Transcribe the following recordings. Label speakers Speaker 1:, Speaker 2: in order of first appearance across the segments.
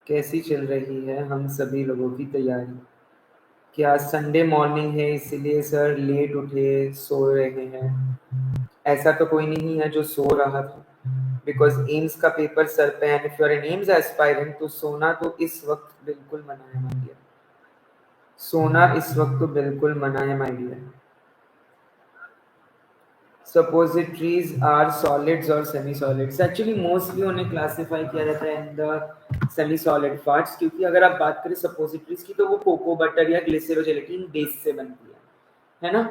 Speaker 1: कैसी चल रही है हम सभी लोगों की तैयारी? क्या संडे मॉर्निंग है इसलिए सर लेट उठे सो रहे हैं? ऐसा तो कोई नहीं है जो सो रहा था, बिकॉज एम्स का पेपर सर पे है। If you are an AIIMS aspirant तो सोना तो इस वक्त बिल्कुल मना है माय डियर। सोना इस वक्त तो बिल्कुल मना है my dear. Suppositories are solids और सेमी सॉलिड्स। एक्चुअली मोस्टली उन्हें क्लासिफाई किया जाता है in the semi solid parts, क्योंकि अगर आप बात करें सपोजिटरीज की तो वो कोको बटर या ग्लिसरोजेलेटिन बेस से बनती है ना।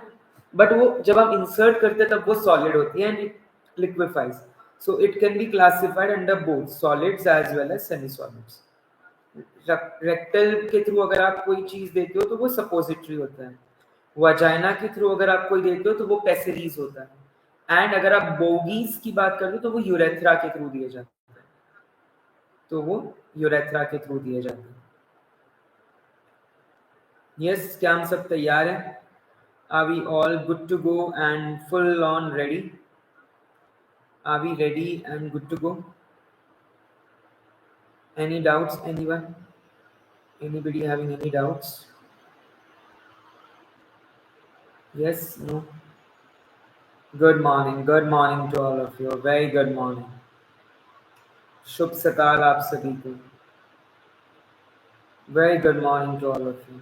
Speaker 1: बट वो जब हम इंसर्ट करते हैं तब वो सॉलिड होती है and it liquefies, so it can be classified under both solids as well as semi solids. Rectal के थ्रू अगर आप कोई चीज देते हो तो वो सपोजिटरी होता है, वजाइना के थ्रू अगर आप कोई देते हो तो वो पेसरीज होता है, एंड अगर आप बोगीज की बात करते हो तो वो यूरेथ्रा के थ्रू दिए जाते हैं। तो वो यूरेथ्रा के थ्रू दिए जाते हैं। यस, क्या हम सब तैयार हैं? Are we all good to go and full on ready? Are we ready and good to go? Any doubts, anyone? Anybody having any doubts? Yes, no? Good morning to all of you. Very good morning. शुभ सकाल आप सभी को. Very good morning to all of you.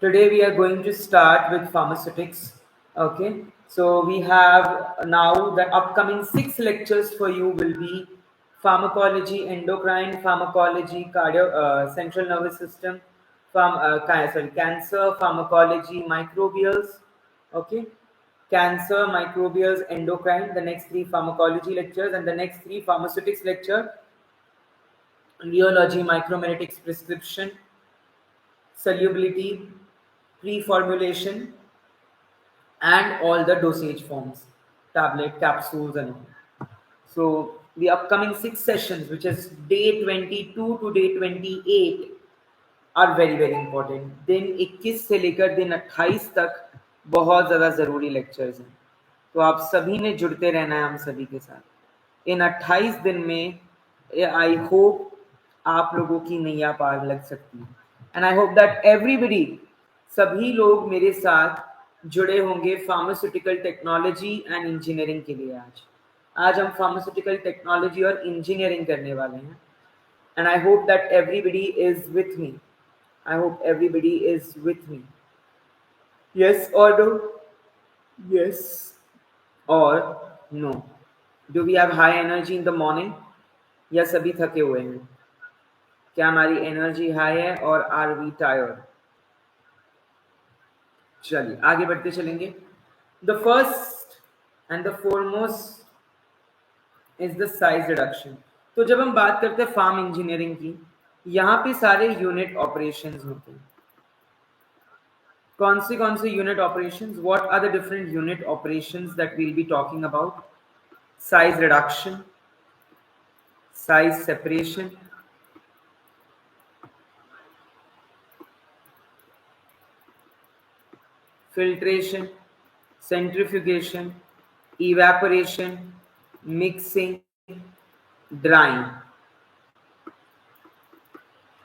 Speaker 1: Today we are going to start with pharmaceutics. Okay, so we have now the upcoming 6 lectures for you will be pharmacology, endocrine pharmacology, central nervous system, cancer pharmacology, microbials. Okay, cancer, microbials, endocrine. The next 3 pharmacology lectures and the next 3 pharmaceutics lecture. Rheology, micromeritics, prescription, solubility, pre-formulation, and all the dosage forms, tablet, capsules, and all. So the upcoming 6 sessions, which is day 22 to day 28, are very very important. दिन 21 से लेकर दिन 28 तक बहुत ज़्यादा ज़रूरी lectures हैं, तो आप सभी ने जुड़ते रहना है हम सभी के साथ। इन 28 दिन में आई होप आप लोगों की नैया पार लग सकती है, and I hope that everybody, सभी लोग मेरे साथ जुड़े होंगे फार्मास्यूटिकल टेक्नोलॉजी एंड इंजीनियरिंग के लिए। आज हम फार्मास्यूटिकल टेक्नोलॉजी और इंजीनियरिंग करने वाले हैं, and I hope that everybody is with me. I hope everybody is with me. Yes or no? Yes or no? Do we have high energy in the morning? या सभी थके हुए हैं? क्या हमारी एनर्जी हाई है और आर वी टायर्ड? चलिए आगे बढ़ते चलेंगे. The first and the foremost is the size reduction. तो जब हम बात करते हैं फार्म इंजीनियरिंग की, यहाँ पे सारे यूनिट ऑपरेशंस होते हैं. कौन से unit operations? What are the different unit operations that we'll be talking about? Size reduction, size separation, filtration, centrifugation, evaporation, mixing, drying.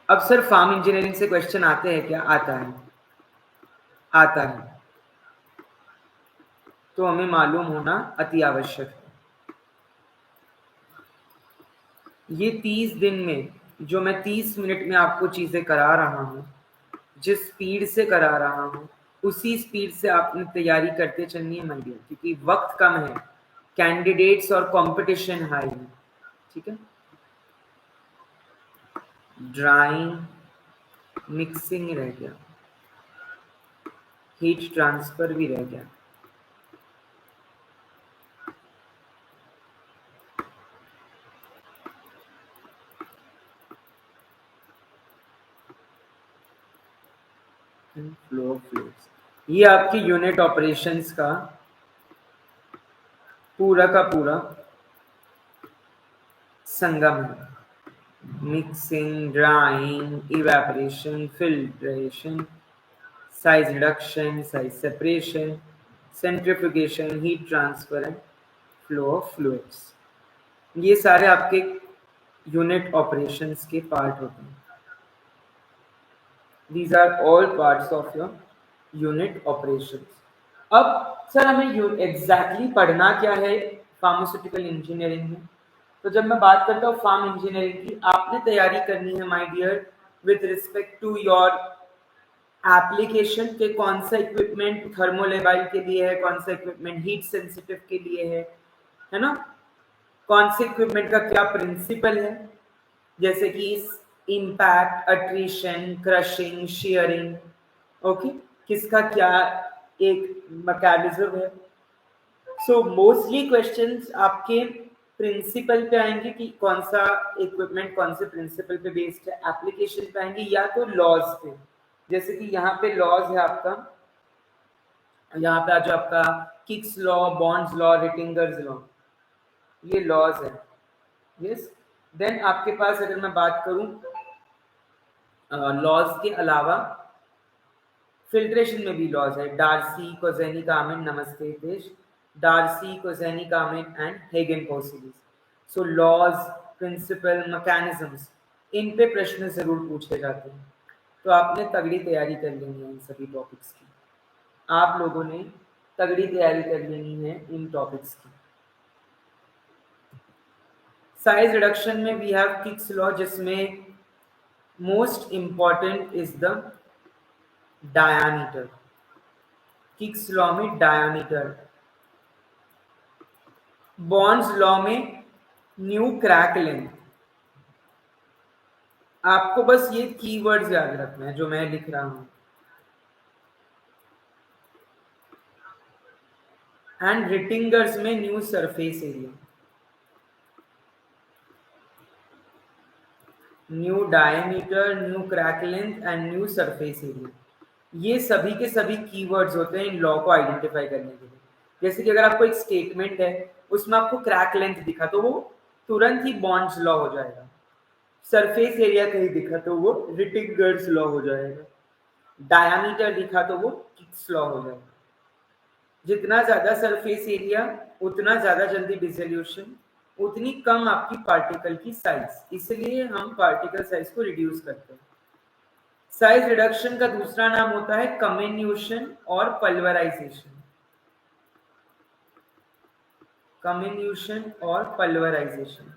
Speaker 1: अब सर फार्म इंजीनियरिंग से क्वेश्चन आते हैं क्या? आता है, आता है, तो हमें मालूम होना अति आवश्यक है. ये 30 दिन में जो मैं 30 मिनट में आपको चीजें करा रहा हूँ, जिस स्पीड से करा रहा हूँ, उसी स्पीड से आपने तैयारी करते चलनी है माय डियर, क्योंकि वक्त कम है, कैंडिडेट्स और कंपटीशन हाई है. ठीक है. ड्राइंग, मिक्सिंग रह गया, हीट ट्रांसफर भी रह गया. फ्लो ऑफ फ्लूइड्स, ये आपकी यूनिट ऑपरेशंस का पूरा संगम है. Mixing, drying, evaporation, filtration, size reduction, size separation, centrifugation, heat transfer and flow of fluids. ये सारे आपके यूनिट ऑपरेशंस के पार्ट होते हैं. These are all parts of your unit operations. अब सर हमें एग्जैक्टली पढ़ना क्या है फार्मास्यूटिकल इंजीनियरिंग में. तो जब मैं बात करता हूँ फार्म इंजीनियरिंग की, आपने तैयारी करनी है my dear with respect to your application के. कौन सा इक्विपमेंट थर्मोलेबाइल के लिए है, कौन सा इक्विपमेंट हीट सेंसिटिव के लिए है ना. कौन से इक्विपमेंट का क्या प्रिंसिपल है, जैसे कि impact, attrition, crushing, sharing. Okay, किसका क्या एक मैकेनिज्म है. सो मोस्टली क्वेश्चंस आपके प्रिंसिपल पे आएंगे कि कौन सा इक्विपमेंट कौन से प्रिंसिपल पे बेस्ड है. एप्लीकेशन पे आएंगे या तो लॉज पे, जैसे कि यहाँ पे लॉज है आपका, यहाँ पे जो आपका Kick's law, Bond's law, Rittinger's law, ये लॉज है. यस. देन आपके पास अगर मैं बात करूं लॉज के अलावा फिल्ट्रेशन में भी लॉज है. डार्सी, कोजेनी, कामिन, नमस्ते Hitesh. Darcy, Kozeny, Carman and Hagen Poiseuille's. So laws, principle, mechanisms, इन पे प्रश्न जरूर पूछे जाते हैं. तो आपने तगड़ी तैयारी कर लेनी है इन सभी टॉपिक्स की. आप लोगों ने तगड़ी तैयारी कर लेनी है इन टॉपिक्स की. साइज रिडक्शन में वी हैव किक्स लॉ, जिसमें most important is the diameter. Kicks law में डायामीटर. बॉन्ड्स लॉ में न्यू क्रैक लेंथ. आपको बस ये कीवर्ड्स याद रखना है जो मैं लिख रहा हूं. एंड रिटिंगर्स में new surface area, new diameter, new crack length and new surface area. ये सभी के सभी कीवर्ड्स होते हैं इन लॉ को आइडेंटिफाई करने के लिए. जैसे कि अगर आपको एक स्टेटमेंट है, उसमें आपको क्रैक लेंथ दिखा तो वो तुरंत ही बॉन्ड्स लॉ हो जाएगा. सरफेस एरिया कहीं दिखा तो वो रिटिंगर्स लॉ हो जाएगा. डायमीटर दिखा तो वो किक्स लॉ हो जाएगा. जितना ज्यादा सरफेस एरिया उतना ज्यादा जल्दी डिसोल्यूशन, उतनी कम आपकी पार्टिकल की साइज. इसलिए हम पार्टिकल साइज को रिड्यूस करते हैं. साइज रिडक्शन का दूसरा नाम होता है कम्युन्यूशन और पल्वराइजेशन. कम्युन्यूशन और पल्वराइजेशन.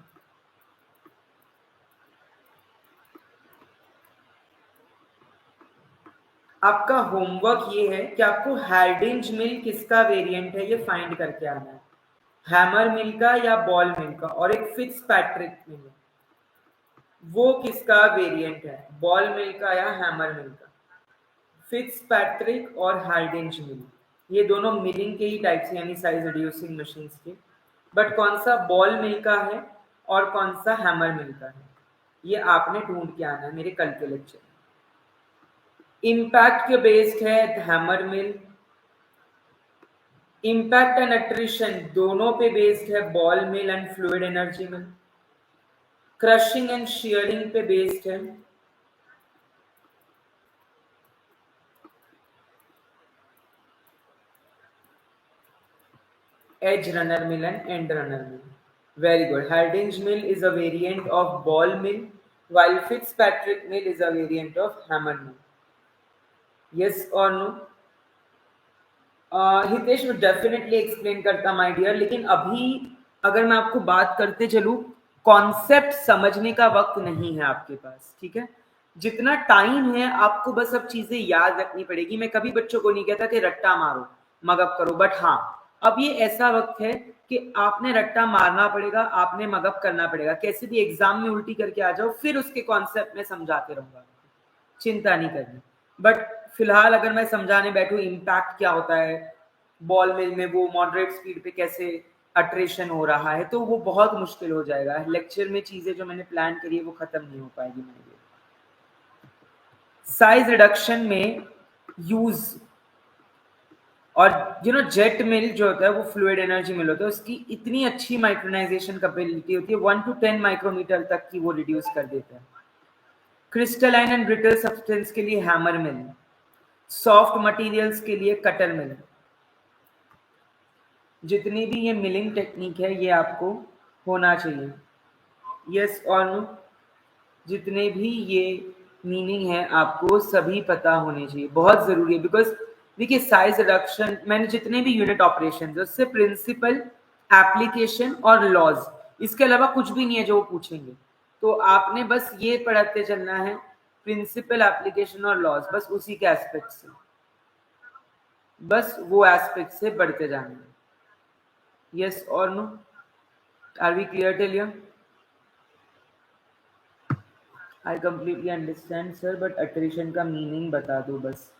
Speaker 1: आपका होमवर्क ये है कि आपको हार्डिंज मिल किसका वेरिएंट है ये फाइंड करके आना है. हैमर मिल का या बॉल मिल का. और एक फिट्जपैट्रिक मिल है, वो किसका वेरिएंट है, बॉल मिल का या हैमर मिल का. फिट्जपैट्रिक और हार्डिंज मिल, ये दोनों मिलिंग के ही टाइप्स, यानी साइज रिड्यूसिंग मशीन्स के. बट कौन सा बॉल मिल का है और कौन सा हैमर मिल का है, ये आपने ढूंढ के आना है मेरे कल के लेक्चर में. इम्पैक्ट के बेस्ड है hammer mill. Impact and attrition दोनों पे बेस्ड है ball mill and fluid energy mill. Crushing and sharing पे बेस्ड है edge runner mill and end runner mill. Very good. Hardinge mill is a variant of ball mill, while Fitzpatrick mill is a variant of hammer mill. Yes or no? Hitesh मैं definitely explain करता my dear, लेकिन अभी अगर मैं आपको बात करते चलूं, कॉन्सेप्ट समझने का वक्त नहीं है आपके पास. ठीक है, जितना टाइम है आपको बस अब चीजें याद रखनी पड़ेगी. मैं कभी बच्चों को नहीं कहता कि रट्टा मारो, मगअप करो, बट हाँ अब ये ऐसा वक्त है कि आपने रट्टा मारना पड़ेगा, आपने मगअप करना पड़ेगा. कैसे भी एग्जाम में उल्टी करके आ जाओ, फिर उसके कॉन्सेप्ट में समझाते रहूंगा, चिंता नहीं करनी. बट फिलहाल अगर मैं समझाने बैठूं इम्पैक्ट क्या होता है, बॉल मिल में वो मॉडरेट स्पीड पे कैसे अट्रेशन हो रहा है, तो वो बहुत मुश्किल हो जाएगा. लेक्चर में चीजें जो मैंने प्लान करी है वो खत्म नहीं हो पाएगी मेरे लिए. साइज रिडक्शन में यूज और जेट मिल जो होता है वो फ्लूइड एनर्जी मिल होता है, उसकी इतनी अच्छी माइक्रोनाइजेशन कैपेबिलिटी होती है, 1 to 10 माइक्रोमीटर तक की वो रिड्यूस कर देता है. क्रिस्टलाइन एंड ब्रिटल सब्सटेंस के लिए हैमर मिल, सॉफ्ट मटेरियल्स के लिए कटर मिल. जितनी भी ये मिलिंग टेक्निक है ये आपको होना चाहिए. यस और नो? जितने भी ये मीनिंग है आपको सभी पता होने चाहिए, बहुत जरूरी है। बिकॉज देखिए साइज रिडक्शन, मैंने जितने भी यूनिट ऑपरेशन उससे प्रिंसिपल, एप्लीकेशन और लॉज, इसके अलावा कुछ भी नहीं है जो वो पूछेंगे। तो आपने बस ये पढ़ते चलना है, प्रिंसिपल, एप्लीकेशन और लॉज, बस उसी के एस्पेक्ट से, बस वो एस्पेक्ट से बढ़ते जाना है। यस और no? Are we clear till here? I completely understand sir, but attrition का मीनिंग बता दो बस।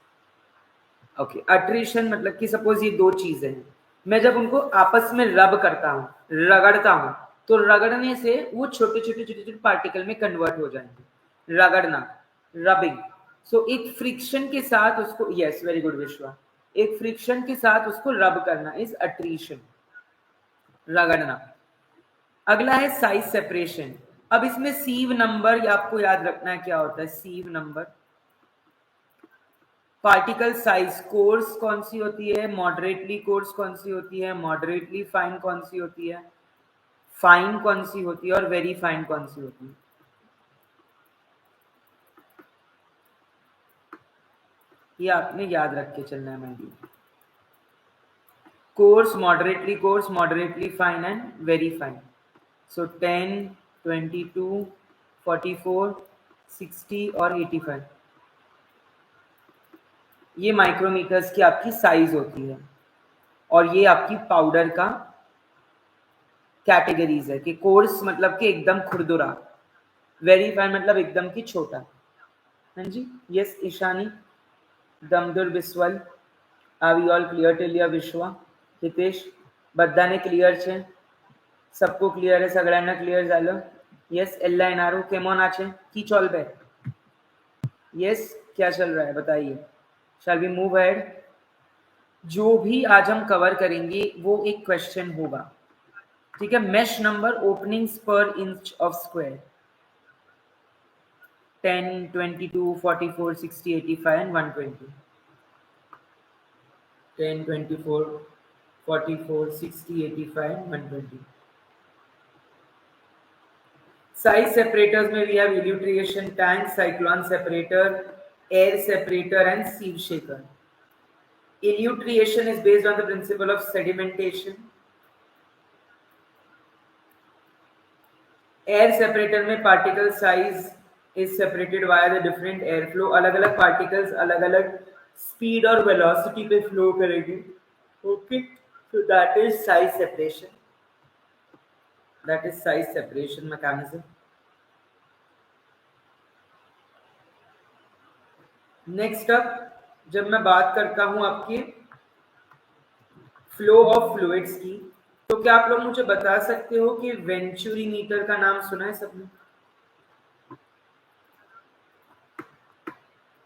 Speaker 1: ओके, अट्रिशन मतलब कि सपोज ये दो चीजें हैं, मैं जब उनको आपस में रब करता हूँ, रगड़ता हूँ, तो रगड़ने से वो छोटे छोटे छोटे छोटे पार्टिकल में कन्वर्ट हो जाएंगे, रगड़ना, रबिंग। सो एक फ्रिक्शन के साथ उसको, यस वेरी गुड विश्वा, एक फ्रिक्शन के साथ उसको रब करना इज अट्रीशन, रगड़ना। अगला है साइज सेपरेशन। अब इसमें सीव नंबर आपको याद रखना है क्या होता है। सीव नंबर, पार्टिकल साइज, कोर्स कौन सी होती है, मॉडरेटली कोर्स कौन सी होती है, मॉडरेटली फाइन कौन सी होती है, फाइन कौन सी होती है और वेरी फाइन कौन सी होती है। ये आपने याद रख के चलना है मेरी। Course, moderately fine and very fine. सो 10, 22, 44, 60 और 85, ये माइक्रोमीटर्स की आपकी साइज होती है। और ये आपकी पाउडर का कैटेगरीज है कि कोर्स मतलब कि एकदम खुरदुरा, वेरी फाइन मतलब एकदम की छोटा। हाँ जी, यस ईशानी, दमदुर Biswal, are we all clear till या विश्वा, हितेश, बधाने क्लियर છે? सबको क्लियर है? सगळ्यांना क्लियर झालं? यस, एल्ला एनआरओ केमोन आछे की चलबे? यस, क्या चल रहा है बताइए? Shall we move ahead? जो भी आज हम कवर करेंगे वो एक क्वेश्चन होगा, ठीक है। मेश नंबर, ओपनिंग्स पर inch of square, 10, 22, 44, 60, 85 and 120. 10, 24, 44, 60, 85 and 120. Size separators में we have elutriation tank, cyclone separator, air separator and sieve shaker. Elutriation is based on the principle of sedimentation. Air separator में particle size is separated via the different airflow. अलग अलग particles अलग अलग speed और velocity पे flow करेंगे, okay? So that is size separation. That is size separation mechanism. Next up, जब मैं बात करता हूं आपके फ्लो ऑफ फ्लूइड्स की, तो क्या आप लोग मुझे बता सकते हो कि वेंचुरी मीटर का नाम सुना है सबने?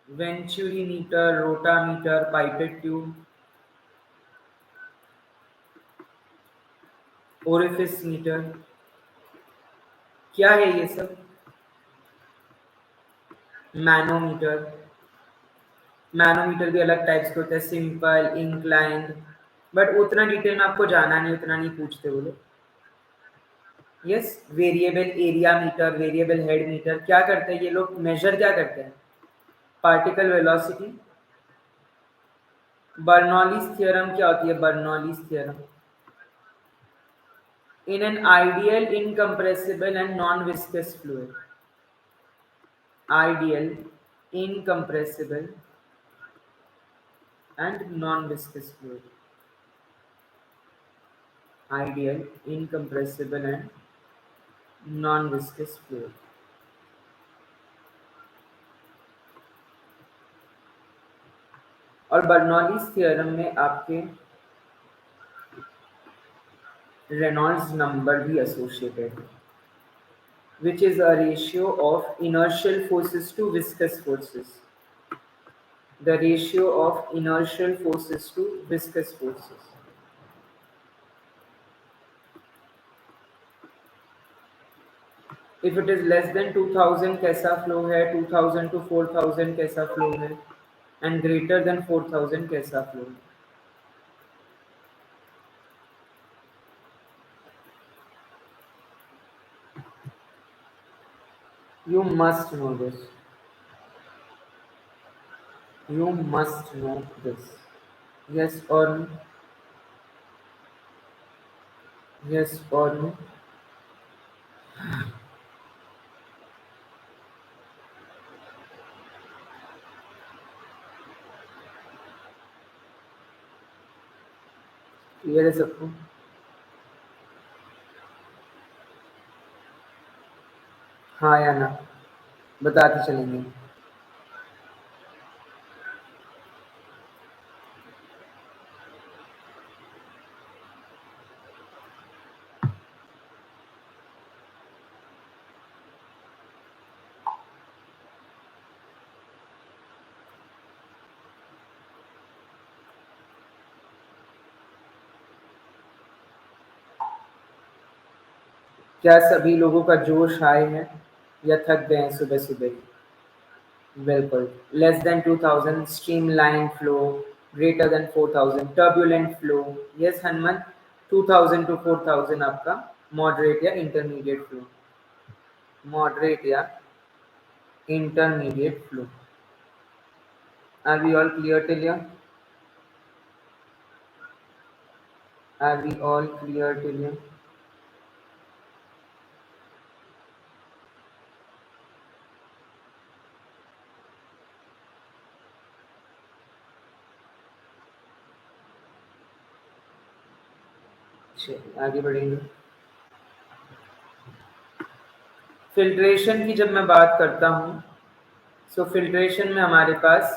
Speaker 1: Venturi meter, rotameter, pipette tube, orifice meter, क्या है ये सब? मैनोमीटर, मैनोमीटर भी अलग टाइप्स के होते हैं, सिंपल, इंक्लाइंड, बट उतना डिटेल में आपको जाना नहीं, उतना नहीं पूछते वो लोग। Yes, variable area meter, variable head meter, क्या करते हैं ये लोग? मेजर क्या करते हैं? Particle velocity. बर्नौलीज थ्योरम क्या होती है? Bernoulli's theorem, in an ideal incompressible and non-viscous fluid, ideal incompressible and non-viscous fluid, ideal incompressible and non-viscous fluid. और बर्नौलीज थ्योरम में आपके रेनॉल्ड्स नंबर भी एसोसिएटेड है, which is a ratio of inertial forces to viscous forces. The ratio of inertial forces to viscous forces. If it is less than 2000 कैसा flow है, 2000 to 4000 कैसा flow है, and greater than 4000 कैसा flow है? You must know this. You must know this. Yes or no? Yes or no? Clear है सबको? हाँ या ना? बताते चलेंगे. क्या सभी लोगों का जोश हाई है या थक गए हैं सुबह सुबह? बिल्कुल. Less than 2000 streamline flow, greater than 4000 turbulent flow. Yes Hanuman. 2000 to 4000 आपका मॉडरेट या इंटरमीडिएट फ्लो. मॉडरेट या intermediate flow. Are we all clear till here? Are we all clear till here? चलिए आगे बढ़ेंगे. फिल्ट्रेशन की जब मैं बात करता हूँ, सो फिल्ट्रेशन में हमारे पास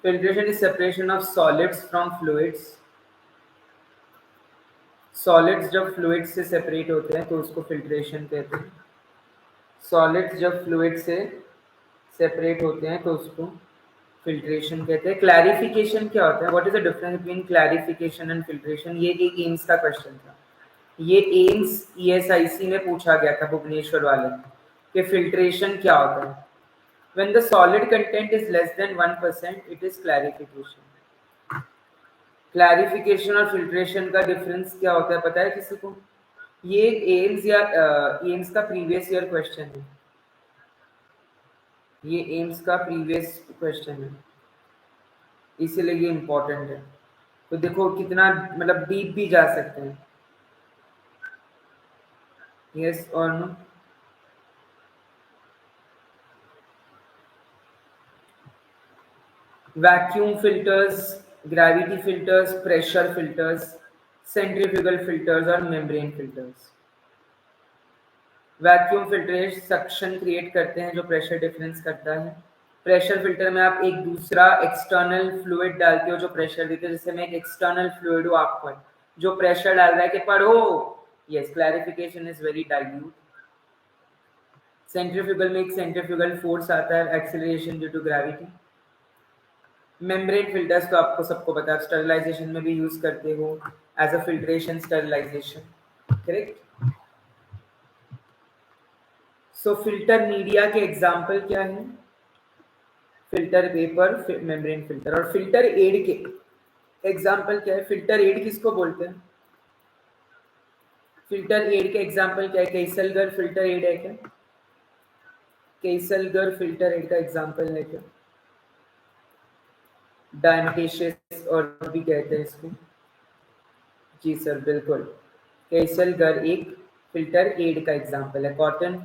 Speaker 1: filtration is separation of solids from fluids. Solids जब फ्लूइड से सेपरेट होते हैं तो उसको फिल्ट्रेशन कहते हैं. सॉलिड्स जब फ्लूइड से सेपरेट होते हैं तो उसको फिल्ट्रेशन कहते हैं. क्लैरिफिकेशन क्या होता है? What is the difference between clarification and filtration? ये एक एम्स का क्वेश्चन था. ये एम्स ईएसआईसी में पूछा गया था भुवनेश्वर वाले कि फिल्ट्रेशन क्या होता है. When the solid content is less than 1%, it is clarification. Clarification और फिल्ट्रेशन का डिफरेंस क्या होता है पता है किसी को? ये एम्स या एम्स का प्रीवियस ईयर क्वेश्चन है. ये एम्स का प्रीवियस क्वेश्चन है, इसीलिए ये इम्पोर्टेंट है. तो देखो कितना मतलब डीप भी जा सकते हैं. यस और no? Vacuum filters, gravity filters, pressure filters, centrifugal filters और membrane filters. Vacuum filtration suction create करते हैं जो प्रेशर डिफरेंस करता है. प्रेशर फिल्टर में आप एक दूसरा एक्सटर्नल फ्लूइड डालते हो जो प्रेशर देते हो. जैसे मैं एक एक्सटर्नल फ्लूइड हूँ आपको जो प्रेशर डाल रहा है कि पढ़ो. Yes, clarification is very dilute. Centrifugal में एक सेंट्रीफ्यूगल फोर्स आता है, acceleration due to gravity. Membrane filters तो आपको सबको पता है, स्टरलाइजेशन में भी यूज करते हो as a filtration sterilization. Correct. So filter media के एग्जाम्पल क्या है? Filter paper, membrane filter. और फिल्टर एड के एग्जाम्पल क्या है? फिल्टर एड किसको बोलते हैं? फिल्टर एड के एग्जाम्पल क्या है? केसलगर फिल्टर एड है क्या? केसलगर फिल्टर एड का एग्जाम्पल है क्या? डायमेटिशियस और भी कहते हैं इसको. जी सर बिल्कुल. केसलगर एक फिल्टर एड का एग्जाम्पल है. कॉटन.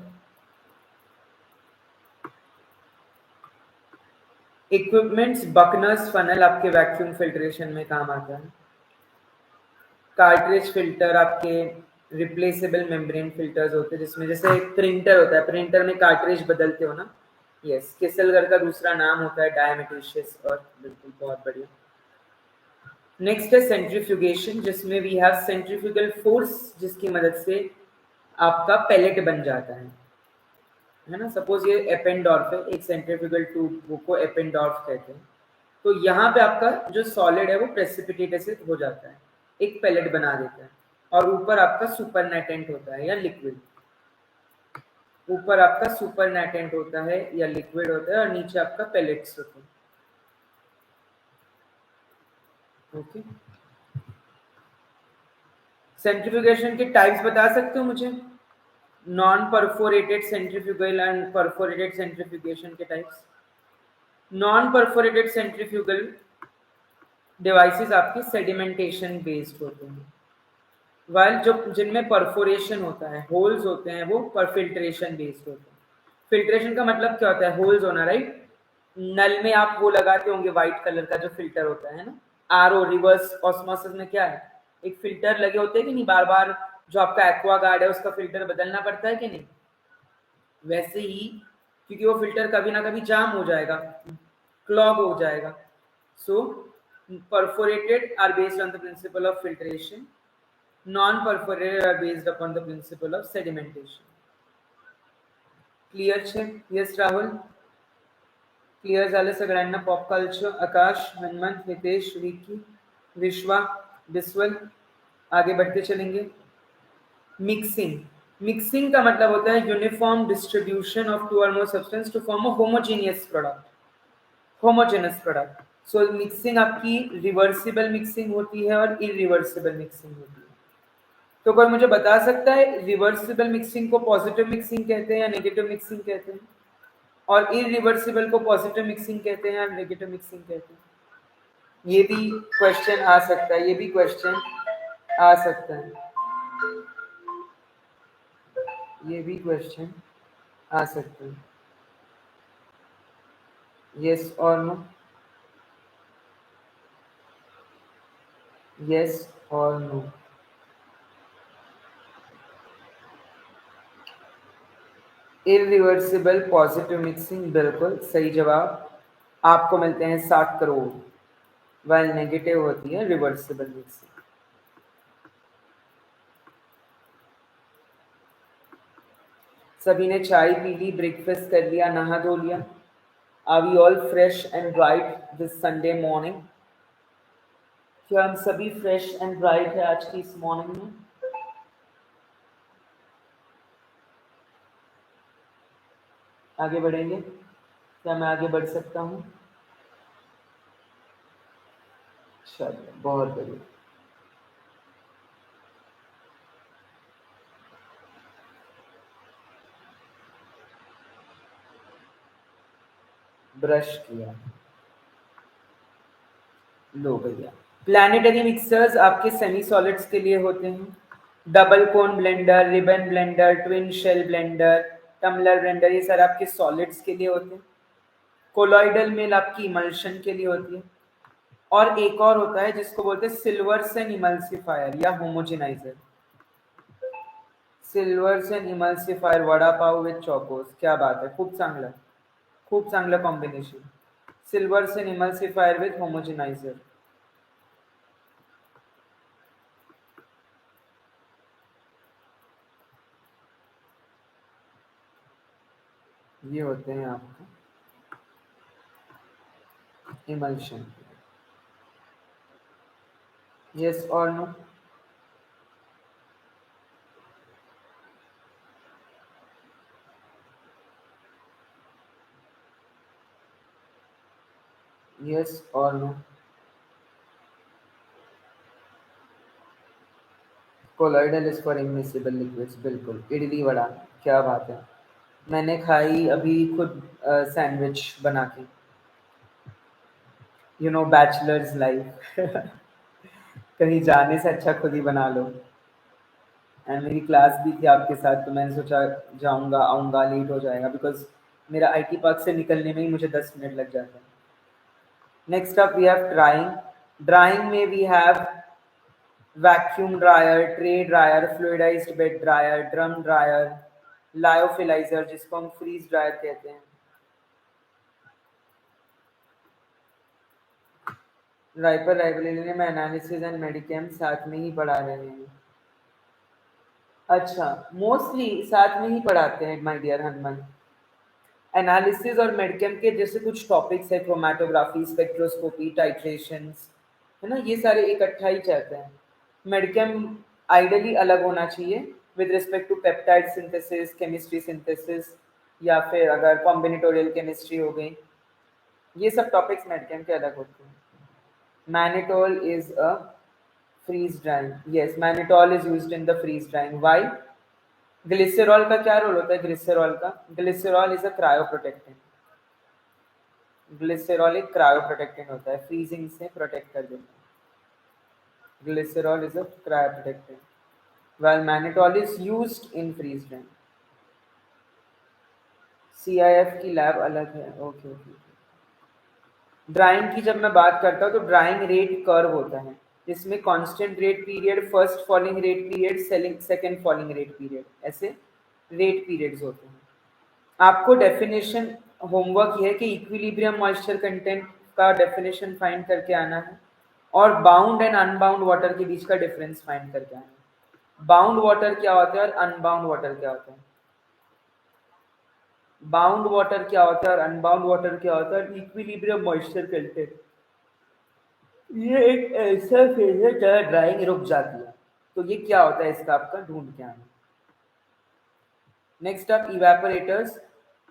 Speaker 1: इक्विपमेंट्स, बकनर्स फनल आपके वैक्यूम फिल्ट्रेशन में काम आता है. कार्ट्रिज फिल्टर आपके रिप्लेसेबल मेम्ब्रेन फिल्टर्स होते हैं जिसमें जैसे एक प्रिंटर होता है, प्रिंटर में कार्ट्रिज बदलते हो ना. यस. किसलगर का दूसरा नाम होता है डायमेटिशियस. और बिल्कुल बहुत बढ़िया. नेक्स्ट है सेंट्रीफ्यूगेशन जिसमें वी हैव सेंट्रीफ्यूगल फोर्स जिसकी मदद से आपका पैलेट बन जाता है ना. सपोज ये एपेंडॉर्फ है, एक सेंट्रीफ्यूगल ट्यूब को एपेंडॉर्फ कहते हैं. तो यहाँ पे आपका जो सॉलिड है वो प्रेसिपिटेट से हो जाता है, एक पैलेट बना देता है. और ऊपर आपका सुपरनेटेंट होता है या लिक्विड. ऊपर आपका सुपरनेटेंट होता है या लिक्विड होता है और नीचे आपका पैलेट्स होते हैं. ओके. सेंट्रीफ्यूगेशन के टाइप्स बता सकते हो मुझे? Non perforated centrifugal and perforated centrifugation के types. Non perforated centrifugal devices आपके सेडिमेंटेशन बेस्ड होते हैं, वाइल जो जिनमें परफोरेशन होता है, होल्स होते हैं, वो पर फिल्ट्रेशन बेस्ड होते हैं। फिल्ट्रेशन का मतलब क्या होता है? होल्स होना, राइट? नल में आप वो लगाते होंगे व्हाइट कलर का जो फिल्टर होता है ना, आरओ रिवर्स ऑस्मोसिस में क्या है, एक फिल्टर लगे होते हैं कि नहीं, बार बार जो आपका एक्वा गार्ड है उसका फिल्टर बदलना पड़ता है कि नहीं? वैसे ही, क्योंकि वो फिल्टर कभी ना कभी जाम हो जाएगा, क्लॉग हो जाएगा। So perforated are based on the principle of filtration, non perforated are based upon the principle of sedimentation. Clear છે? यस राहुल, क्लियर झालं सगळ्यांना? Pop culture, Akash, Hanumant, Hitesh, Vicky, Vishwa, Biswal. आगे बढ़ते चलेंगे। मिक्सिंग, मिक्सिंग का मतलब होता है यूनिफॉर्म डिस्ट्रीब्यूशन ऑफ टू और more substance to form a homogeneous product, homogeneous product. So mixing आपकी रिवर्सिबल मिक्सिंग होती है और इरिवर्सिबल मिक्सिंग होती है। तो कोई मुझे बता सकता है रिवर्सिबल मिक्सिंग को पॉजिटिव मिक्सिंग कहते हैं या नेगेटिव मिक्सिंग कहते हैं, और इरिवर्सिबल को पॉजिटिव मिक्सिंग कहते हैं या नेगेटिव मिक्सिंग कहते हैं? ये भी क्वेश्चन आ सकता है, ये भी क्वेश्चन आ सकता है, ये भी क्वेश्चन आ सकता है। यस और नो, यस और नो। इरिवर्सिबल पॉजिटिव मिक्सिंग, बिल्कुल सही जवाब। आपको मिलते हैं 60 करोड़। वह नेगेटिव होती है रिवर्सिबल मिक्सिंग। सभी ने चाय पी ली, ब्रेकफास्ट कर लिया, नहा धो लिया? Are we all fresh and bright this Sunday morning? क्या हम सभी फ्रेश एंड ब्राइट है आज की इस मॉर्निंग में? आगे बढ़ेंगे? क्या मैं आगे बढ़ सकता हूँ? चलिए, बहुत बढ़िया। ब्रश किया, लो भैया। प्लानिटरी मिक्सर्स आपके सेमी सॉलिड्स के लिए होते हैं। Double cone blender, ribbon blender, twin shell blender, tumbler blender, ये सारे आपके सॉलिड्स के लिए होते हैं। कोलॉइडल मिल आपकी इमल्शन के लिए होती है। और एक और होता है जिसको बोलते हैं सिल्वर्सन इमल्सिफायर या homogeniser. Silverson emulsifier, vada pav with Chocos, क्या बात है, खूप चांगलं, खूप चांगलं combination. Silverson emulsifier with homogeniser. ये होते हैं आपका इमल्शन। यस और नो? यस और no? Colloidal is for immiscible liquids, बिल्कुल। इडली वड़ा, क्या बात है। मैंने खाई अभी खुद सैंडविच बना के, यू नो बैचलर्स लाइफ। कहीं जाने से अच्छा खुद ही बना लो। एंड मेरी क्लास भी थी आपके साथ, तो मैंने सोचा जाऊंगा, आऊंगा, लेट हो जाएगा, बिकॉज मेरा आईटी पार्क से निकलने में ही मुझे 10 मिनट लग जाता है। Next up we have drying. Drying में we have vacuum dryer, tray dryer, fluidised bed dryer, drum dryer, lyophiliser जिसको हम फ्रीज ड्रायर कहते हैं। राइपर लाइब्रेरी में एनालिसिस एंड मेडिकेम साथ में ही पढ़ा रहे हैं। अच्छा, मोस्टली साथ में ही पढ़ाते हैं माय डियर हनुमान। एनालिसिस और मेडिकेम के जैसे कुछ टॉपिक्स है, क्रोमेटोग्राफी, स्पेक्ट्रोस्कोपी, टाइट्रेशंस, है ना, ये सारे इकट्ठा ही चलते हैं। मेडिकेम आइडियली अलग होना चाहिए with respect to peptide synthesis, chemistry synthesis, या फिर अगर कॉम्बिनेटोरियल केमिस्ट्री हो गई, ये सब टॉपिक्स मेडिकेम के अलग होते हैं। Mannitol is a freeze drying, yes, mannitol is used in the freeze drying. Why? Glycerol का क्या रोल होता है? Glycerol is a cryoprotectant. Glycerol एक क्रायोप्रोटेक्टेंट होता है, फ्रीजिंग से प्रोटेक्ट कर देता है। Glycerol is a cryoprotectant while mannitol is used in freeze drying। CIF की लैब अलग है, ओके ओके। ड्राइंग की जब मैं बात करता हूँ तो ड्राइंग रेट कर्व होता है, जिसमें constant rate period, first falling rate period, second falling rate period, ऐसे रेट पीरियड्स होते हैं। आपको डेफिनेशन होमवर्क ये है कि इक्विलिब्रियम मॉइस्चर कंटेंट का डेफिनेशन फाइंड करके आना है, और बाउंड एंड अनबाउंड वाटर के बीच का डिफरेंस फाइंड करके आना है। बाउंड वाटर क्या होता है और अनबाउंड वाटर क्या होता है? बाउंड वाटर क्या होता है और अनबाउंड वाटर क्या होता है? इक्विलिब्रियम मॉइस्चर कंटेंट, ये एक ऐसा फेज है जहाँ ड्राइंग रुक जाती है, तो ये क्या होता है इसका आपका ढूंढ के आना। Next up evaporators.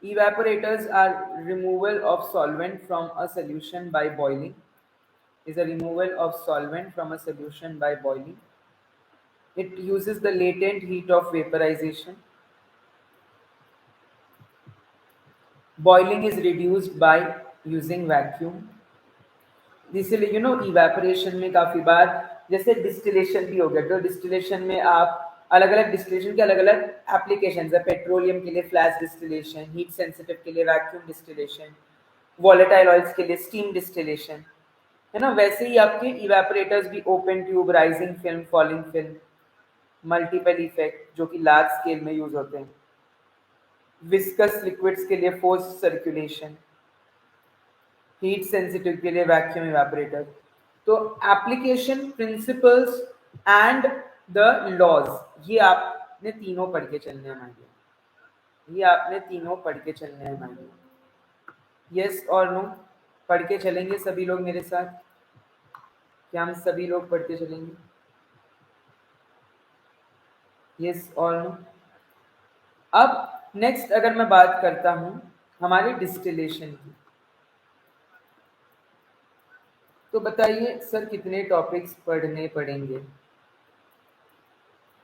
Speaker 1: Evaporators are removal of solvent from a solution by boiling. Is a removal of solvent from a solution by boiling. It uses the latent heat of vaporization. Boiling is reduced by using vacuum. इसीलिए evaporation में काफी बार, जैसे distillation भी हो गया, तो distillation में आप अलग अलग डिस्टिलेशन के अलग अलग एप्लीकेशंस है। पेट्रोलियम के लिए फ्लैश डिस्टिलेशन, हीट सेंसिटिव के लिए वैक्यूम डिस्टिलेशन, वॉलेटाइल ऑयल्स के लिए स्टीम डिस्टिलेशन, है ना। वैसे ही आपके इवेपोरेटर्स भी open tube, rising film, falling film, multiple effect, जो कि लार्ज स्केल में यूज होते हैं। विस्कस लिक्विड्स के लिए फोर्स सर्कुलेशन, हीट सेंसिटिव के लिए वैक्यूम इवेपोरेटर। तो application, principles and the laws, ये आपने तीनों पढ़ के चलने हैं हमारे, ये आपने तीनों पढ़ के चलने हैं हमारे। यस और नो? पढ़ के चलेंगे सभी लोग मेरे साथ? क्या हम सभी लोग पढ़ के चलेंगे? यस और नो? अब नेक्स्ट अगर मैं बात करता हूं हमारे डिस्टिलेशन की, तो बताइए सर कितने टॉपिक्स पढ़ने पड़ेंगे?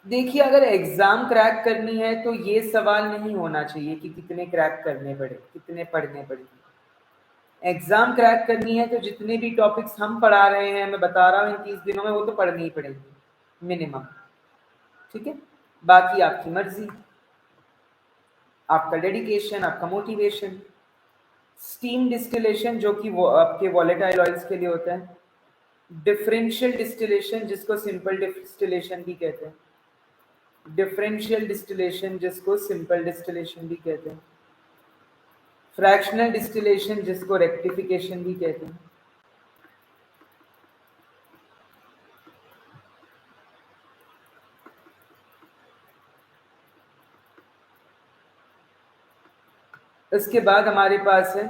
Speaker 1: देखिए, अगर एग्जाम क्रैक करनी है तो ये सवाल नहीं होना चाहिए कि कितने क्रैक करने पड़े, कितने पढ़ने पड़ेंगे। एग्जाम क्रैक करनी है तो जितने भी टॉपिक्स हम पढ़ा रहे हैं, मैं बता रहा हूँ इन 30 दिनों में, वो तो पढ़ने ही पड़ेंगे मिनिमम। ठीक है, बाकी आपकी मर्जी, आपका डेडिकेशन, आपका मोटिवेशन। स्टीम डिस्टिलेशन जो कि वो आपके वॉलेटाइल ऑयल्स के लिए होता है। डिफरेंशियल डिस्टिलेशन जिसको सिंपल डिस्टिलेशन भी कहते हैं, डिफरेंशियल डिस्टिलेशन जिसको सिंपल डिस्टिलेशन भी कहते हैं। फ्रैक्शनल डिस्टिलेशन जिसको रेक्टिफिकेशन भी कहते हैं। इसके बाद हमारे पास है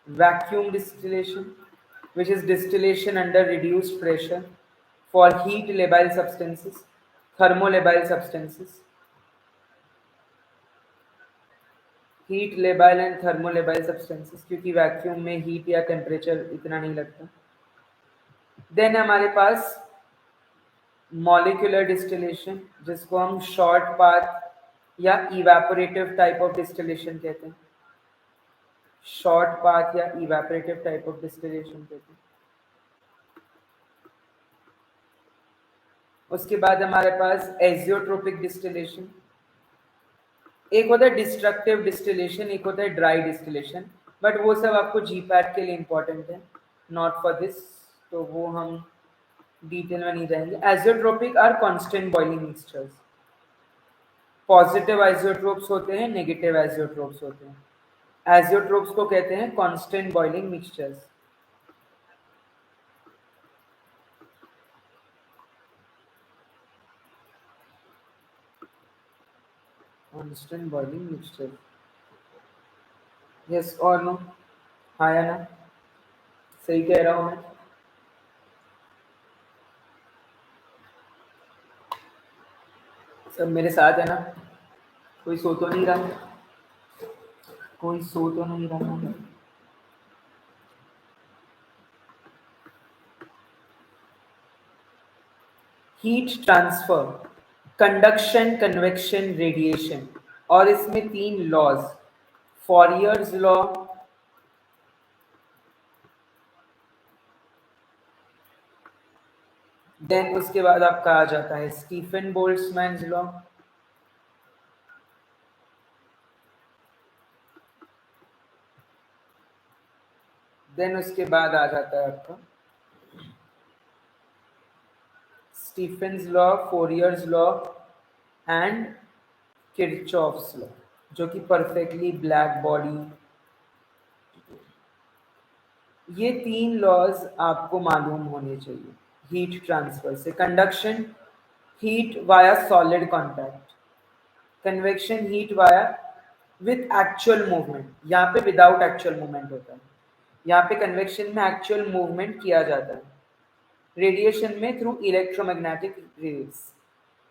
Speaker 1: vacuum distillation, which is distillation under reduced pressure for heat labile substances, thermolabile substances, heat labile and thermolabile substances, क्योंकि वैक्यूम में हीट या टेम्परेचर इतना नहीं लगता। देन हमारे पास मॉलिक्यूलर डिस्टिलेशन जिसको हम शॉर्ट पाथ या इवेपोरेटिव टाइप ऑफ डिस्टिलेशन कहते हैं, शॉर्ट पाथ या इवेपोरेटिव टाइप ऑफ डिस्टिलेशन कहते हैं। उसके बाद हमारे पास एजियोट्रोपिक डिस्टिलेशन, एक होता है डिस्ट्रक्टिव डिस्टिलेशन, एक होता है ड्राई डिस्टिलेशन, बट वो सब आपको जीपैट के लिए इंपॉर्टेंट है, नॉट फॉर दिस, तो वो हम डिटेल में नहीं जाएंगे। Azeotropic are constant boiling mixtures. Positive azeotropes होते हैं, नेगेटिव आइसोट्रोप्स होते हैं। एजियोट्रोप्स को कहते हैं constant boiling mixtures. Constant boiling mixture, yes और नो? हाँ या ना? सही कह रहा हूँ मैं? सब मेरे साथ है ना? कोई सो तो नहीं रहा? कोई सो तो नहीं रहा? Heat transfer, conduction, convection, radiation, और इसमें 3 लॉज, फॉरियर्स लॉ, देन उसके बाद आपका आ जाता है स्टीफन बोल्ट्जमैन लॉ, देन उसके बाद आ जाता है आपका Stefan's law, Fourier's law and Kirchhoff's law, जो कि परफेक्टली ब्लैक बॉडी। ये 3 लॉज आपको मालूम होने चाहिए हीट ट्रांसफर से। Conduction, heat via solid contact, convection, heat via with actual movement, यहाँ पे विदाउट एक्चुअल मूवमेंट होता है, यहाँ पे कन्वेक्शन में एक्चुअल मूवमेंट किया जाता है, रेडिएशन में थ्रू इलेक्ट्रोमैग्नेटिक रेज।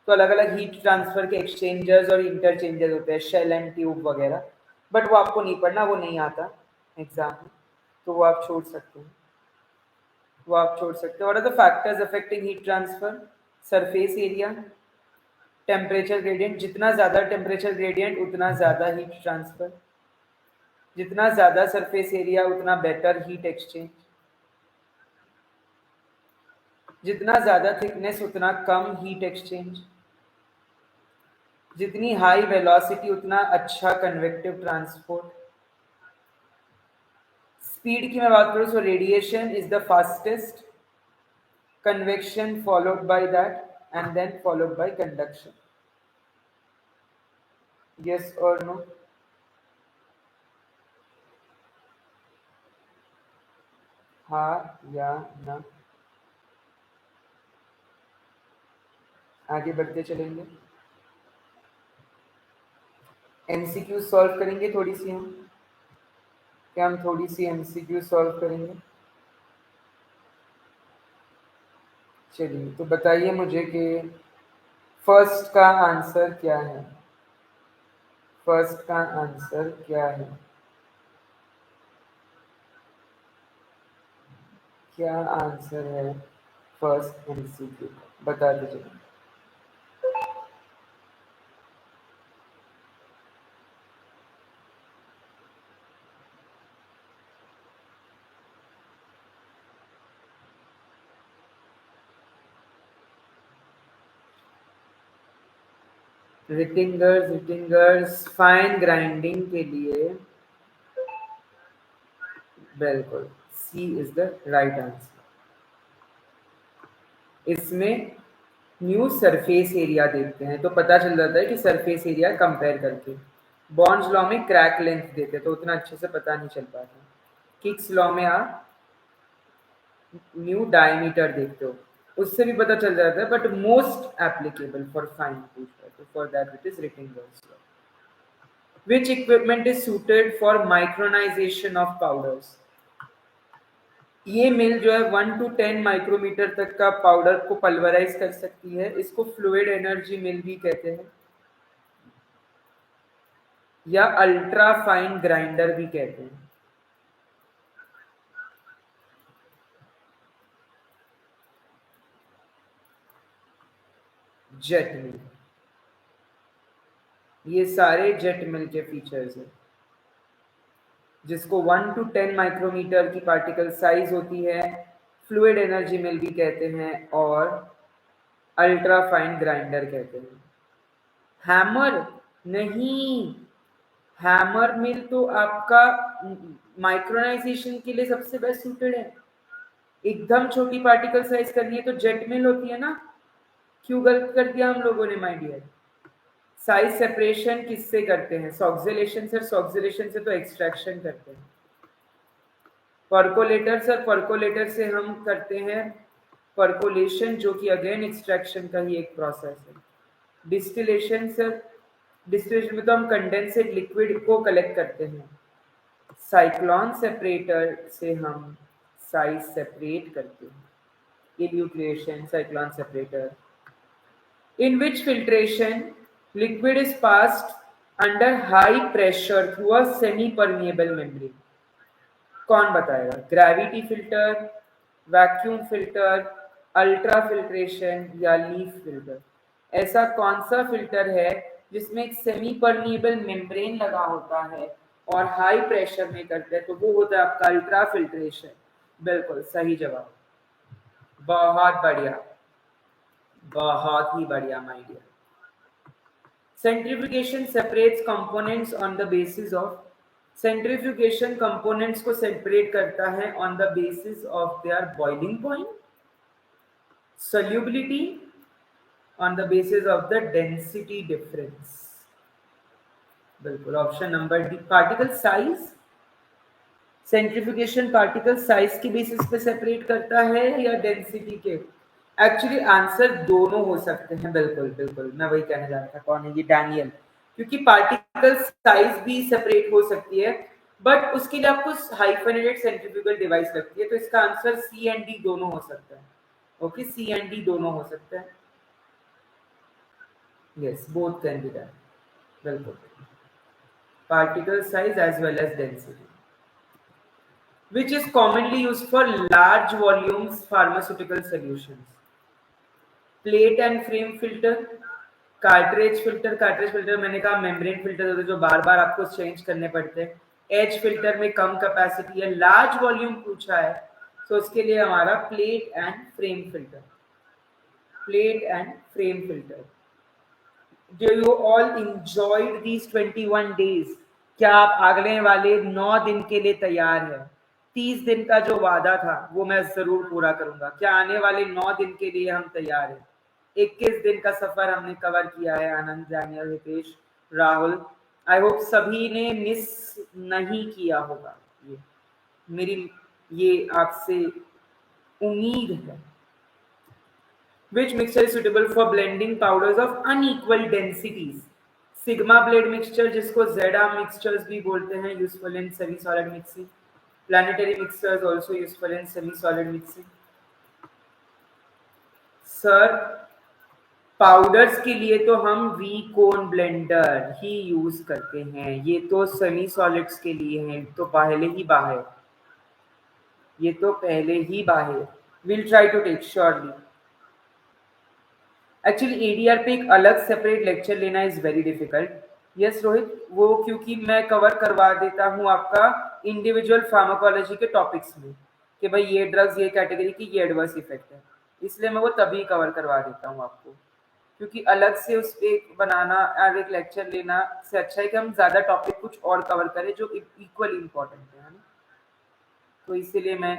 Speaker 1: तो अलग अलग हीट ट्रांसफर के एक्सचेंजर्स और इंटरचेंजर्स होते हैं, शेल एंड ट्यूब वगैरह, बट वो आपको नहीं पढ़ना, वो नहीं आता एग्जाम में, तो वो आप छोड़ सकते हैं, वो आप छोड़ सकते हैं। What are the factors affecting heat transfer? Surface area, temperature gradient, जितना ज़्यादा टेम्परेचर ग्रेडियंट उतना ज़्यादा हीट ट्रांसफर, जितना ज़्यादा सरफेस एरिया उतना बेटर हीट एक्सचेंज, जितना ज़्यादा थिकनेस उतना कम हीट एक्सचेंज, जितनी हाई वेलोसिटी उतना अच्छा कन्वेक्टिव ट्रांसपोर्ट। स्पीड की मैं बात करूँ तो radiation is the fastest, convection followed by that, and then followed by conduction. Yes or no? हाँ या ना? आगे बढ़ते चलेंगे, एमसीक्यू सॉल्व करेंगे थोड़ी सी हम, क्या हम थोड़ी सी एमसीक्यू सॉल्व करेंगे? चलिए, तो बताइए मुझे कि फर्स्ट का आंसर क्या है, फर्स्ट का आंसर क्या है, क्या आंसर है फर्स्ट एमसीक्यू का, बता दीजिए। रिटिंगर्स फाइन ग्राइंडिंग के लिए बिल्कुल सी इज द राइट आंसर। इसमें न्यू सरफेस एरिया देखते हैं तो पता चल जाता है कि सरफेस एरिया कंपेयर करके, बॉन्ड्स लॉ में क्रैक लेंथ देते तो उतना अच्छे से पता नहीं चल पाता, किक्स लॉ में आप न्यू डायमीटर देखते हो, उससे भी पता चल जाता है, but most applicable for fine पूछता है तो for that it is Rittinger's law. Which equipment is suited for micronization of powders? ये मिल जो है 1 to 10 माइक्रोमीटर तक का पाउडर को पल्वराइज कर सकती है, इसको फ्लूइड एनर्जी मिल भी कहते हैं, या अल्ट्रा फाइन ग्राइंडर भी कहते हैं। जेट मिल, ये सारे जेट मिल के फीचर्स हैं, जिसको 1 to 10 माइक्रोमीटर की पार्टिकल साइज होती है, फ्लूइड एनर्जी मिल भी कहते हैं और अल्ट्रा फाइन ग्राइंडर कहते हैं। हैमर नहीं, हैमर मिल तो आपका माइक्रोनाइजेशन के लिए सबसे बेस्ट सूटेड है, एकदम छोटी पार्टिकल साइज करनी है तो जेट मिल होती है ना। क्यों गलत कर दिया हम लोगों ने माय डियर? साइज सेपरेशन किससे करते हैं? सॉक्सिलेशन से, सॉक्सिलेशन से तो एक्सट्रैक्शन करते हैं। पर्कोलेटर सर, पर्कोलेटर से हम करते हैं पर्कोलेशन, जो कि अगेन एक्सट्रैक्शन का ही एक प्रोसेस है। डिस्टिलेशन सर, डिस्टिलेशन में तो हम कंडेंसेट लिक्विड को कलेक्ट करते हैं। साइक्लोन सेपरेटर से हम साइज सेपरेट करते हैं, elutriation, cyclone separator. In which filtration liquid is passed under high pressure through a semi-permeable membrane? कौन बताएगा? Gravity filter, vacuum filter, ultra filtration या लीफ फिल्टर? ऐसा कौन सा फिल्टर है जिसमें एक सेमी परमिएबल मेम्ब्रेन लगा होता है और हाई प्रेशर में करते हैं? तो वो होता है आपका अल्ट्रा फिल्ट्रेशन। बिल्कुल सही जवाब, बहुत बढ़िया, बहुत ही बढ़िया my dear. Centrifugation separates components on the basis of, centrifugation components को सेपरेट करता है on the basis of their boiling point, solubility, on the basis of the density difference। बिल्कुल option number D. Particle size, centrifugation particle size के basis पे separate करता है या density के? एक्चुअली आंसर दोनों हो सकते हैं। बिल्कुल बिल्कुल, मैं वही कहने जा रहा था। कौन है ये? डैनियल। क्योंकि पार्टिकल साइज भी सेपरेट हो सकती है, बट उसके लिए आपको हाइफेनेटेड सेंट्रीफ्यूगल डिवाइस लगती है, तो इसका आंसर सी एंड डी दोनों हो सकता है। ओके, सी एंड डी दोनों हो सकता है। Yes, both can be done. बिल्कुल, particle size as well as density, which is commonly used for large volumes pharmaceutical solutions. Plate and frame filter, cartridge filter, cartridge filter मैंने कहा membrane filter होते हैं जो बार बार आपको चेंज करने पड़ते हैं। एज फिल्टर में कम कैपेसिटी है, लार्ज वॉल्यूम पूछा है तो उसके लिए हमारा plate and frame filter, plate and frame filter. Do you all enjoyed these 21 days? क्या आप अगले वाले 9 दिन के लिए तैयार हैं? 30 दिन का जो वादा था वो मैं जरूर पूरा करूंगा। क्या आने वाले 9 दिन के लिए हम तैयार हैं? 21 दिन का सफर हमने कवर किया है। Anand, Daniel, Hitesh, Rahul, I hope सभी ने मिस नहीं किया होगा। ये मेरी ये आपसे उम्मीद है। Which mixture is suitable for blending powders of unequal densities? Sigma blade mixture, जिसको ZA mixtures भी बोलते हैं, useful in semi-solid mixing. Planetary mixtures also useful in semi-solid mixing. Sir, powders के लिए तो हम वी कोन ब्लेंडर ही use करते हैं, ये तो सेमी सॉलिड्स के लिए है, तो पहले ही बाहर, ये तो पहले ही बाहर। Will try to take surely. Actually ADR पे एक अलग सेपरेट लेक्चर लेना is very difficult. Yes Rohit, वो क्योंकि मैं कवर करवा देता हूँ आपका इंडिविजुअल फार्माकोलॉजी के टॉपिक्स में कि भाई ये ड्रग्स ये कैटेगरी की ये एडवर्स इफेक्ट है, इसलिए मैं वो तभी कवर करवा देता हूँ आपको। क्योंकि अलग से उस पर बनाना और एक लेक्चर लेना से अच्छा है कि हम ज्यादा टॉपिक कुछ और कवर करें जो इक्वली इम्पोर्टेंट है ना। तो इसीलिए मैं,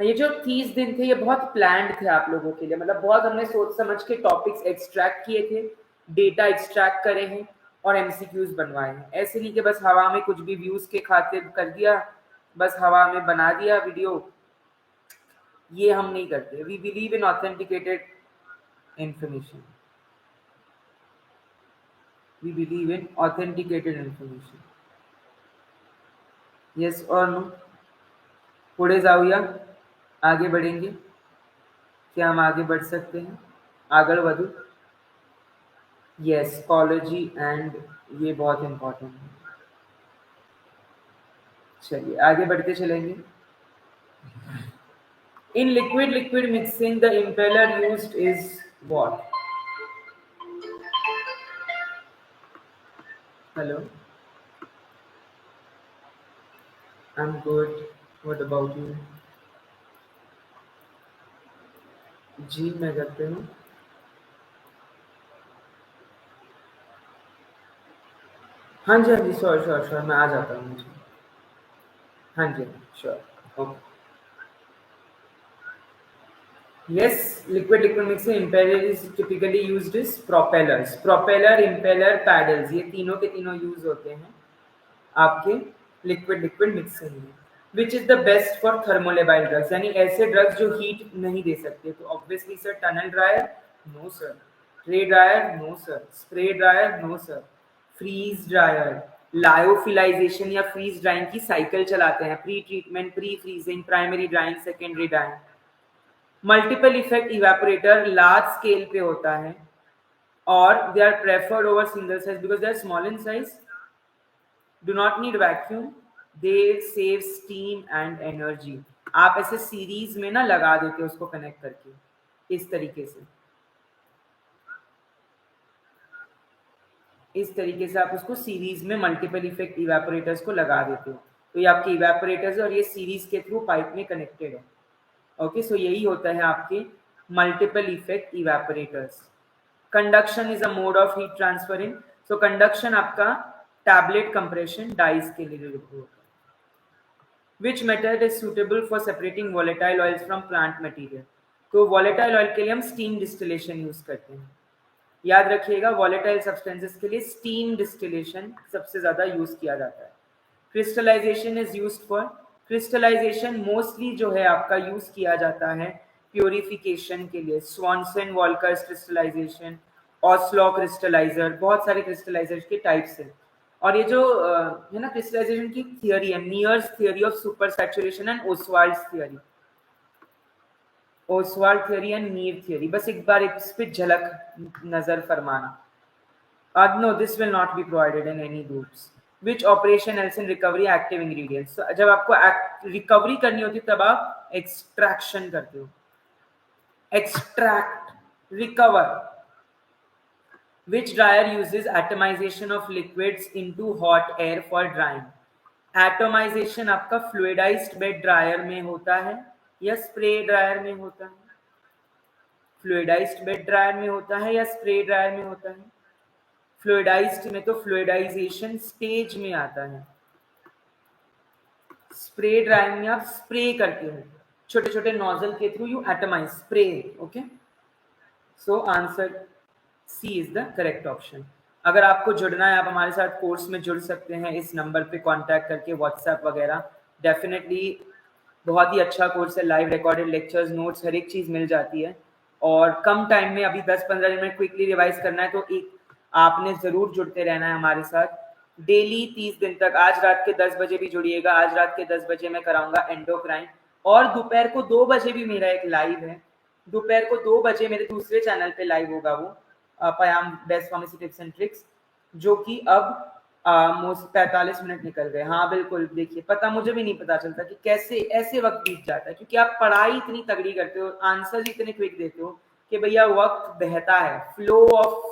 Speaker 1: ये जो 30 दिन थे ये बहुत प्लान्ड थे आप लोगों के लिए, मतलब बहुत हमने सोच समझ के टॉपिक्स एक्सट्रैक्ट किए थे, डेटा एक्सट्रैक्ट करे हैं और एमसीक्यूज बनवाए हैं। ऐसे नहीं कि बस हवा में कुछ भी व्यूज के खातिर कर दिया, बस हवा में बना दिया वीडियो, ये हम नहीं करते। We believe in authenticated information, we believe in authenticated information. Yes और नो? पुढे जाऊया, आगे बढ़ेंगे? क्या हम आगे बढ़ सकते हैं? आगे बढ़ू? यस, कॉलोजी एंड ये बहुत इंपॉर्टेंट है। चलिए आगे बढ़ते चलेंगे। In liquid liquid mixing the impeller used is what? Hello, I am good, what about you? जी मैं करते हूँ। हाँ जी हाँ जी, श्योर श्योर श्योर, मैं आ जाता हूँ मुझे। हाँ जी sure, okay. Yes, liquid liquid mixing impeller is typically used as propellers, propeller, impeller, paddles, ये तीनों के तीनों यूज होते हैं आपके लिक्विड लिक्विड मिक्सिंग में। Which is the best for thermolabile drugs, यानी ऐसे ड्रग्स जो हीट नहीं दे सकते? तो obviously sir tunnel dryer no sir, tray dryer no sir, spray dryer no sir, freeze dryer, lyophilization या फ्रीज ड्राइंग की साइकिल चलाते हैं, pre treatment, pre freezing, primary drying, secondary drying. Multiple effect evaporator large scale पे होता है और they are preferred over single size because they are small in size, do not need vacuum, they save steam and energy. आप ऐसे series में ना लगा देते हो उसको कनेक्ट करके इस तरीके से। इस तरीके से आप उसको सीरीज में मल्टीपल इफेक्ट इवेपोरेटर्स को लगा देते हो, तो ये आपके इवेपोरेटर्स और ये सीरीज के थ्रू पाइप में कनेक्टेड है। ओके, सो यही होता है आपके multiple effect evaporators. Conduction is a mode of heat transfer in, so conduction आपका टैबलेट कंप्रेशन डाइस के लिए होता है। Which method is suitable for separating volatile oils from plant material? तो volatile oil के लिए हम steam distillation यूज करते हैं। याद रखिएगा, volatile substances के लिए steam distillation सबसे ज्यादा यूज किया जाता है। Crystallization is used for, crystallization mostly जो है आपका यूज किया जाता है प्योरिफिकेशन के लिए। Swanson Walker's crystallization, Oslo crystallizer, बहुत सारे crystallizers के टाइप्स हैं। और ये जो है ना क्रिस्टलाइजेशन की थियरी है, Miers theory of super saturation and Ostwald's theory, Ostwald theory and Mier theory, बस एक बार इस पे झलक नजर फरमाना। No, this will not be provided in any groups. Which operation helps in recovery active ingredients? So, जब आपको recovery करनी होती है तब आप एक्सट्रैक्शन करते हो। Extract, recover. Which dryer uses atomization of liquids into hot air for drying? Atomization आपका fluidized bed dryer में होता है या spray dryer में होता है? Fluidized bed dryer में होता है या spray dryer में होता है? Fluidized में तो fluidization stage में आता है। Spray dryer में आप spray करते हो, छोटे छोटे nozzle के through you atomize, spray, okay? So answer C is the correct option. अगर आपको जुड़ना है, आप हमारे साथ कोर्स में जुड़ सकते हैं इस नंबर पे कांटेक्ट करके, व्हाट्सएप वगैरह। डेफिनेटली बहुत ही अच्छा कोर्स है, लाइव रिकॉर्डेड लेक्चर्स, नोट्स, हर एक चीज़ मिल जाती है और कम टाइम में, अभी 10-15 मिनट क्विकली रिवाइज करना है तो एक आपने ज़रूर जुड़ते रहना है हमारे साथ डेली 30 दिन तक। आज रात के 10 बजे भी जुड़िएगा, आज रात के 10 बजे मैं कराऊंगा एंडोक्राइन, और दोपहर को 2 बजे भी मेरा एक लाइव है, दोपहर को 2 बजे मेरे दूसरे चैनल पे लाइव होगा वो पयाम best pharmacy tips and tricks, जो कि अब 45 मिनट निकल गए। हाँ बिल्कुल, देखिए पता, मुझे भी नहीं पता चलता कि कैसे ऐसे वक्त बीत जाता है, क्योंकि आप पढ़ाई इतनी तगड़ी करते हो, आंसर इतने क्विक देते हो कि भैया वक्त बहता है, फ्लो ऑफ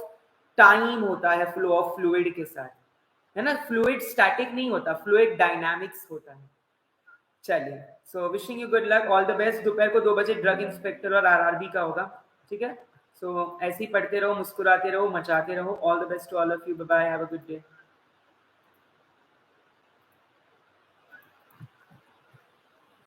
Speaker 1: टाइम होता है, फ्लो ऑफ फ्लूइड के साथ, है ना। फ्लूइड स्टैटिक नहीं होता, फ्लूइड डायनामिक्स होता है। चलिए, so wishing you good luck, all the best. दोपहर को 2 बजे ड्रग इंस्पेक्टर और आरआरबी का होगा, ठीक है। सो ऐसे ही पढ़ते रहो, मुस्कुराते रहो, मचाते रहो। All the best to all of you, bye bye, have a good day.